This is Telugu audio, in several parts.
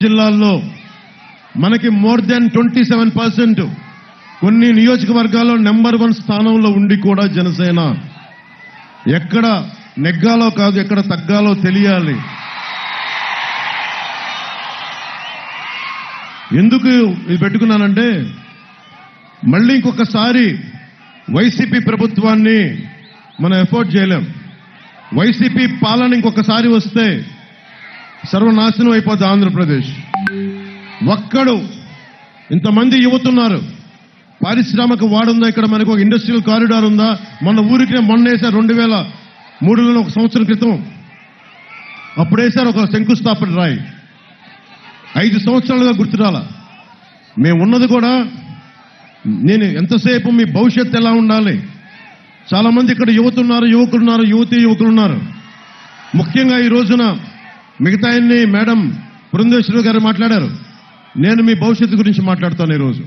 జిల్లాల్లో మనకి మోర్ దెన్ 27% కొన్ని నియోజకవర్గాల్లో నెంబర్ 1 స్థానంలో ఉండి కూడా జనసేన ఎక్కడ నెగ్గాలో కాదు ఎక్కడ తగ్గాలో తెలియాలి. ఎందుకు ఇది పెట్టుకున్నానంటే మళ్ళీ ఇంకొకసారి వైసీపీ ప్రభుత్వాన్ని మనం ఎఫోర్డ్ చేయలేం. వైసీపీ పాలన ఇంకొకసారి వస్తే సర్వనాశనం అయిపోద్ది ఆంధ్రప్రదేశ్. ఒక్కడు ఇంతమంది యువతున్నారు, పారిశ్రామిక వాడుందా, ఇక్కడ మనకు ఒక ఇండస్ట్రియల్ కారిడార్ ఉందా? మొన్న వేశారు 2003లో ఒక సంవత్సరం క్రితం అప్పుడు వేశారు ఒక శంకుస్థాపన రాయి. 5 సంవత్సరాలుగా గుర్తురాల. మేము ఉన్నది కూడా నేను ఎంతసేపు మీ భవిష్యత్తు ఎలా ఉండాలి. చాలా మంది ఇక్కడ యువతున్నారు, యువకులున్నారు, యువకులున్నారు. ముఖ్యంగా ఈ రోజున మిగతా మేడం బృందేశ్వరి గారు మాట్లాడారు. నేను మీ భవిష్యత్తు గురించి మాట్లాడుతాను. ఈరోజు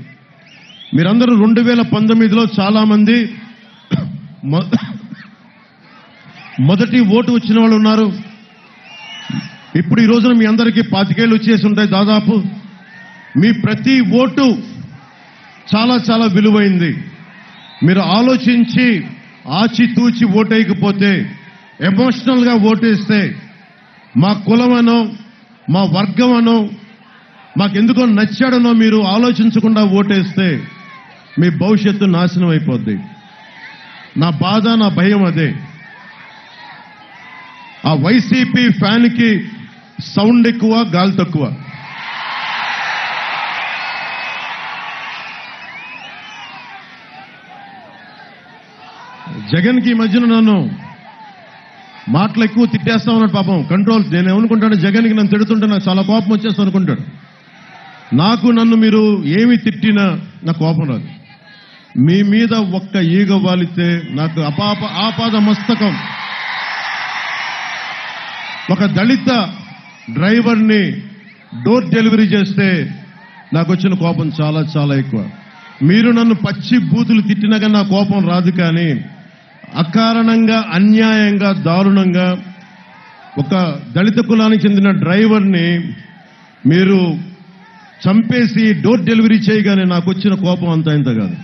మీరందరూ 2019లో చాలా మంది మొదటి ఓటు వచ్చిన వాళ్ళు ఉన్నారు. ఇప్పుడు ఈ రోజున మీ అందరికీ 25 ఏళ్ళు వచ్చేసి ఉంటాయి దాదాపు. మీ ప్రతి ఓటు చాలా చాలా విలువైంది. మీరు ఆలోచించి ఆచితూచి ఓటేయకపోతే, ఎమోషనల్గా ఓటేస్తే, మా కులమనో మా వర్గమనో మాకెందుకో నచ్చాడనో మీరు ఆలోచించకుండా ఓటేస్తే మీ భవిష్యత్తు నాశనం అయిపోద్ది. నా బాధ, నా భయం అదే. ఆ వైసీపీ ఫ్యాన్కి సౌండ్ ఎక్కువ, గాలి తక్కువ. జగన్కి ఈ మధ్యన నన్ను మాటలు ఎక్కువ తిట్టేస్తా ఉన్నాడు పాపం. కంట్రోల్. నేను ఏమనుకుంటాను, జగన్కి నన్ను తిడుతుంటే నాకు చాలా కోపం వచ్చేస్తా అనుకుంటాడు. నన్ను మీరు ఏమి తిట్టినా నాకు కోపం రాదు. మీ మీద ఒక్క ఈగ వాలితే నాకు ఆపాద మస్తకం. ఒక దళిత డ్రైవర్ని డోర్ డెలివరీ చేస్తే నాకు వచ్చిన కోపం చాలా చాలా ఎక్కువ. మీరు నన్ను పచ్చి బూతులు తిట్టినా కానీ నా కోపం రాదు. కానీ అకారణంగా, అన్యాయంగా, దారుణంగా ఒక దళిత కులానికి చెందిన డ్రైవర్ని మీరు చంపేసి డోర్ డెలివరీ చేయగానే నాకు వచ్చిన కోపం అంత ఇంత కాదు.